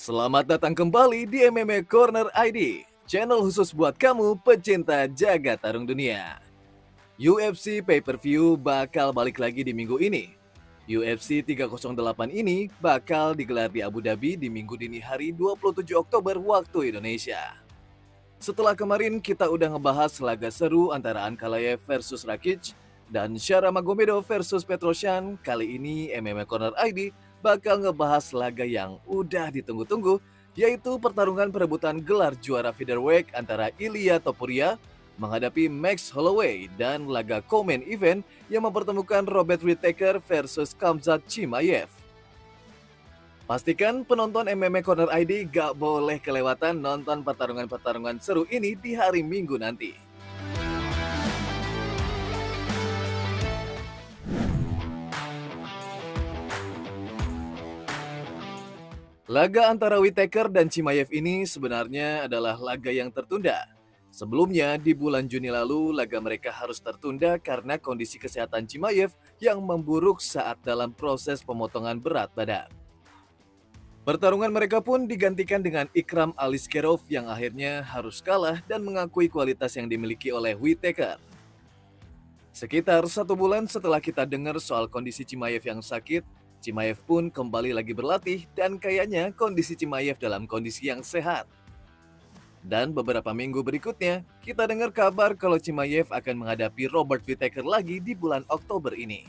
Selamat datang kembali di MMA Corner ID, channel khusus buat kamu pecinta jagat tarung dunia. UFC Pay-Per-View bakal balik lagi di minggu ini. UFC 308 ini bakal digelar di Abu Dhabi di minggu dini hari 27 Oktober waktu Indonesia. Setelah kemarin kita udah ngebahas laga seru antara Ankalaev versus Rakic dan Sharamagomedov versus Petrosyan, kali ini MMA Corner ID bakal ngebahas laga yang udah ditunggu-tunggu, yaitu pertarungan perebutan gelar juara featherweight antara Ilia Topuria menghadapi Max Holloway dan laga co-main event yang mempertemukan Robert Whittaker versus Khamzat Chimaev. Pastikan penonton MMA Corner ID gak boleh kelewatan nonton pertarungan-pertarungan seru ini di hari Minggu nanti. Laga antara Whittaker dan Chimaev ini sebenarnya adalah laga yang tertunda. Sebelumnya, di bulan Juni lalu, laga mereka harus tertunda karena kondisi kesehatan Chimaev yang memburuk saat dalam proses pemotongan berat badan. Pertarungan mereka pun digantikan dengan Ikram Aliskerov yang akhirnya harus kalah dan mengakui kualitas yang dimiliki oleh Whittaker. Sekitar 1 bulan setelah kita dengar soal kondisi Chimaev yang sakit, Chimaev pun kembali lagi berlatih dan kayaknya kondisi Chimaev dalam kondisi yang sehat. Dan beberapa minggu berikutnya, kita dengar kabar kalau Chimaev akan menghadapi Robert Whittaker lagi di bulan Oktober ini.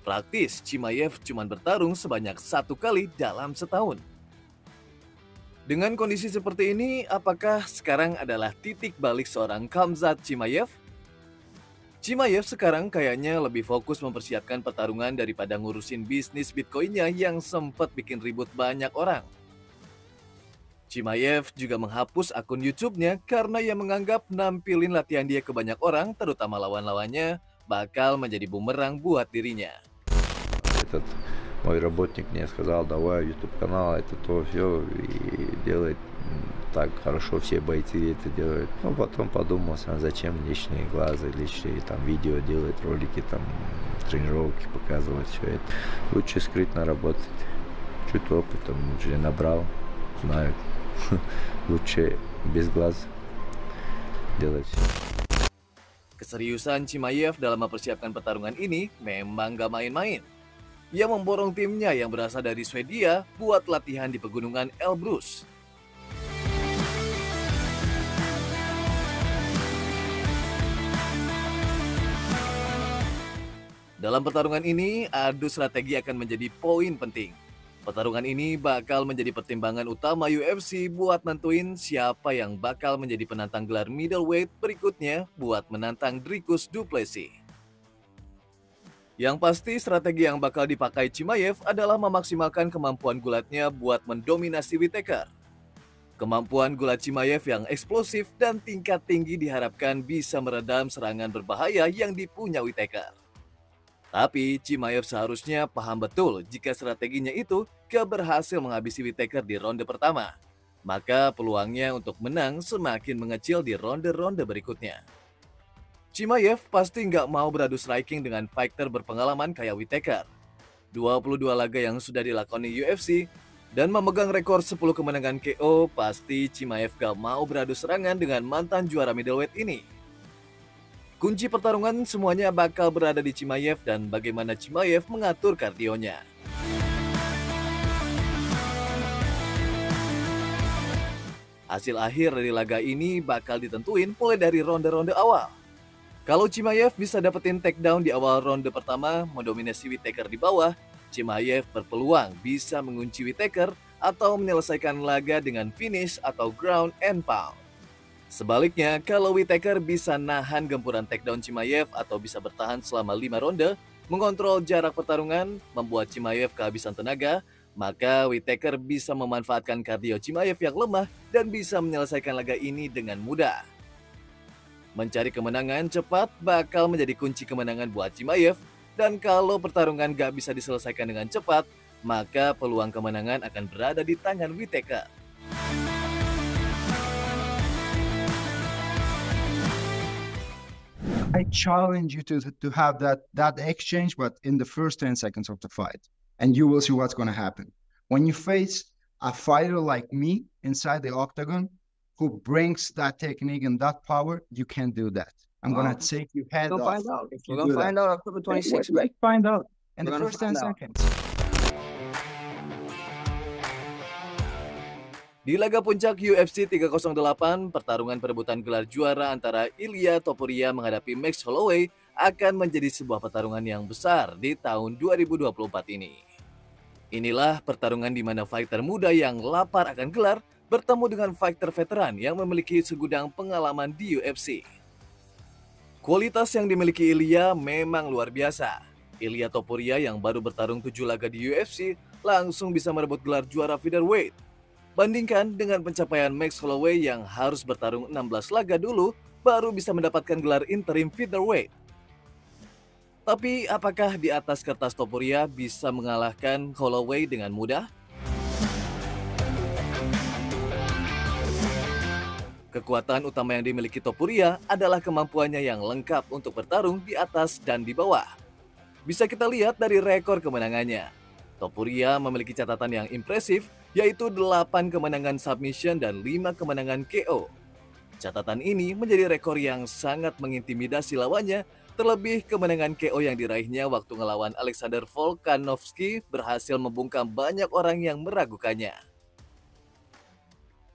Praktis, Chimaev cuma bertarung sebanyak 1 kali dalam setahun. Dengan kondisi seperti ini, apakah sekarang adalah titik balik seorang Khamzat Chimaev? Chimaev sekarang kayaknya lebih fokus mempersiapkan pertarungan daripada ngurusin bisnis Bitcoinnya yang sempat bikin ribut banyak orang. Chimaev juga menghapus akun YouTube-nya karena ia menganggap nampilin latihan dia ke banyak orang, terutama lawan-lawannya, bakal menjadi bumerang buat dirinya. Этот мой работник мне сказал, давай YouTube канал, это то все и делает так хорошо, все бойцы это делают. Но потом подумал, зачем лишние глаза, лишние там видео делать, ролики там, тренировки показывать, все это. Лучше скрытно работать. Чуть опытом уже набрал, знаю. Лучше без глаз делать. Keseriusan Chimaev dalam mempersiapkan pertarungan ini memang gak main-main. Ia memborong timnya yang berasal dari Swedia buat latihan di pegunungan Elbrus. Dalam pertarungan ini, adu strategi akan menjadi poin penting. Pertarungan ini bakal menjadi pertimbangan utama UFC buat nentuin siapa yang bakal menjadi penantang gelar middleweight berikutnya buat menantang Dricus du Plessis. Yang pasti strategi yang bakal dipakai Chimaev adalah memaksimalkan kemampuan gulatnya buat mendominasi Whittaker. Kemampuan gulat Chimaev yang eksplosif dan tingkat tinggi diharapkan bisa meredam serangan berbahaya yang dipunya Whittaker. Tapi Chimaev seharusnya paham betul jika strateginya itu gak berhasil menghabisi Whittaker di ronde pertama, maka peluangnya untuk menang semakin mengecil di ronde-ronde berikutnya. Chimaev pasti nggak mau beradu striking dengan fighter berpengalaman kayak Whittaker. 22 laga yang sudah dilakoni UFC dan memegang rekor 10 kemenangan KO, pasti Chimaev gak mau beradu serangan dengan mantan juara middleweight ini. Kunci pertarungan semuanya bakal berada di Chimaev dan bagaimana Chimaev mengatur kardionya. Hasil akhir dari laga ini bakal ditentuin mulai dari ronde-ronde awal. Kalau Chimaev bisa dapetin takedown di awal ronde pertama, mendominasi Whittaker di bawah, Chimaev berpeluang bisa mengunci Whittaker atau menyelesaikan laga dengan finish atau ground and pound. Sebaliknya, kalau Whittaker bisa nahan gempuran takedown Chimaev atau bisa bertahan selama 5 ronde, mengontrol jarak pertarungan, membuat Chimaev kehabisan tenaga, maka Whittaker bisa memanfaatkan kardio Chimaev yang lemah dan bisa menyelesaikan laga ini dengan mudah. Mencari kemenangan cepat bakal menjadi kunci kemenangan buat Chimaev, dan kalau pertarungan gak bisa diselesaikan dengan cepat, maka peluang kemenangan akan berada di tangan Whittaker. I challenge you to have that exchange, but in the first 10 seconds of the fight, and you will see what's going to happen. When you face a fighter like me inside the octagon who brings that technique and that power, you can't do that. I'm gonna take your head We're off. gonna find out. If you We're gonna do that. find out October 26th. Let's find out in We're the gonna first 10 find out. seconds. Di laga puncak UFC 308, pertarungan perebutan gelar juara antara Ilia Topuria menghadapi Max Holloway akan menjadi sebuah pertarungan yang besar di tahun 2024 ini. Inilah pertarungan di mana fighter muda yang lapar akan gelar bertemu dengan fighter veteran yang memiliki segudang pengalaman di UFC. Kualitas yang dimiliki Ilia memang luar biasa. Ilia Topuria yang baru bertarung 7 laga di UFC langsung bisa merebut gelar juara featherweight. Bandingkan dengan pencapaian Max Holloway yang harus bertarung 16 laga dulu baru bisa mendapatkan gelar interim featherweight. Tapi apakah di atas kertas Topuria bisa mengalahkan Holloway dengan mudah? Kekuatan utama yang dimiliki Topuria adalah kemampuannya yang lengkap untuk bertarung di atas dan di bawah. Bisa kita lihat dari rekor kemenangannya. Topuria memiliki catatan yang impresif, yaitu 8 kemenangan submission dan 5 kemenangan KO. Catatan ini menjadi rekor yang sangat mengintimidasi lawannya, terlebih kemenangan KO yang diraihnya waktu ngelawan Alexander Volkanovski berhasil membungkam banyak orang yang meragukannya.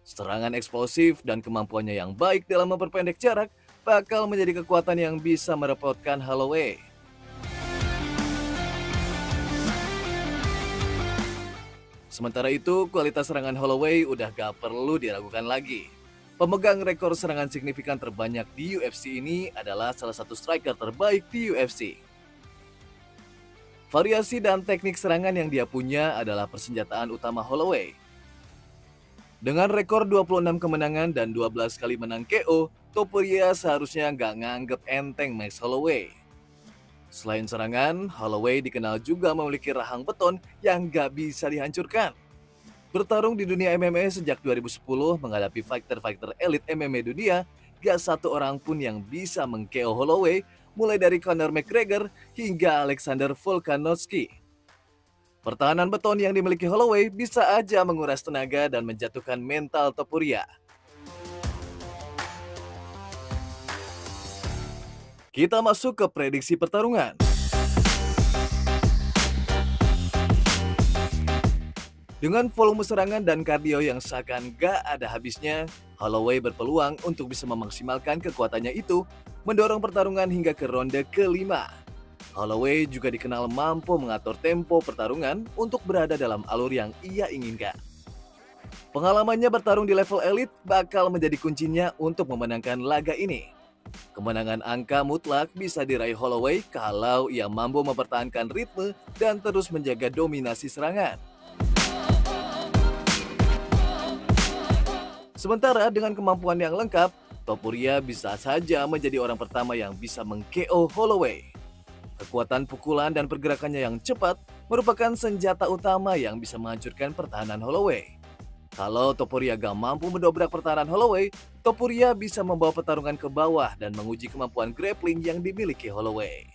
Serangan eksplosif dan kemampuannya yang baik dalam memperpendek jarak bakal menjadi kekuatan yang bisa merepotkan Holloway. Sementara itu, kualitas serangan Holloway udah gak perlu diragukan lagi. Pemegang rekor serangan signifikan terbanyak di UFC ini adalah salah satu striker terbaik di UFC. Variasi dan teknik serangan yang dia punya adalah persenjataan utama Holloway. Dengan rekor 26 kemenangan dan 12 kali menang KO, Topuria seharusnya gak nganggep enteng Max Holloway. Selain serangan, Holloway dikenal juga memiliki rahang beton yang gak bisa dihancurkan. Bertarung di dunia MMA sejak 2010 menghadapi fighter-fighter elit MMA dunia, gak satu orang pun yang bisa meng-KO Holloway, mulai dari Conor McGregor hingga Alexander Volkanovski. Pertahanan beton yang dimiliki Holloway bisa aja menguras tenaga dan menjatuhkan mental Topuria. Kita masuk ke prediksi pertarungan. Dengan volume serangan dan kardio yang seakan gak ada habisnya, Holloway berpeluang untuk bisa memaksimalkan kekuatannya itu, mendorong pertarungan hingga ke ronde kelima. Holloway juga dikenal mampu mengatur tempo pertarungan untuk berada dalam alur yang ia inginkan. Pengalamannya bertarung di level elit bakal menjadi kuncinya untuk memenangkan laga ini. Kemenangan angka mutlak bisa diraih Holloway kalau ia mampu mempertahankan ritme dan terus menjaga dominasi serangan. Sementara dengan kemampuan yang lengkap, Topuria bisa saja menjadi orang pertama yang bisa meng-KO Holloway. Kekuatan pukulan dan pergerakannya yang cepat merupakan senjata utama yang bisa menghancurkan pertahanan Holloway. Kalau Topuria gak mampu mendobrak pertahanan Holloway, Topuria bisa membawa pertarungan ke bawah dan menguji kemampuan grappling yang dimiliki Holloway.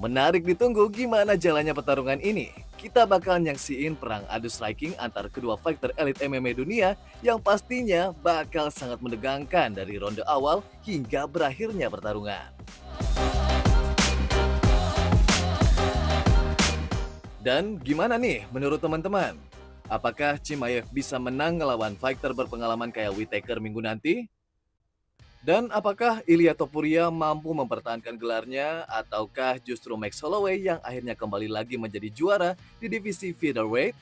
Menarik ditunggu gimana jalannya pertarungan ini. Kita bakal nyaksiin perang adu striking antar kedua fighter elit MMA dunia yang pastinya bakal sangat menegangkan dari ronde awal hingga berakhirnya pertarungan. Dan gimana nih menurut teman-teman? Apakah Chimaev bisa menang ngelawan fighter berpengalaman kayak Whittaker minggu nanti? Dan apakah Ilia Topuria mampu mempertahankan gelarnya ataukah justru Max Holloway yang akhirnya kembali lagi menjadi juara di divisi featherweight?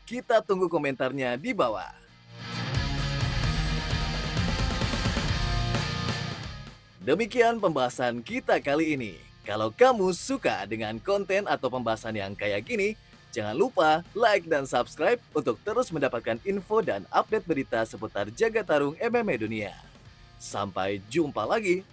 Kita tunggu komentarnya di bawah. Demikian pembahasan kita kali ini. Kalau kamu suka dengan konten atau pembahasan yang kayak gini, jangan lupa like dan subscribe untuk terus mendapatkan info dan update berita seputar jagat tarung MMA dunia. Sampai jumpa lagi.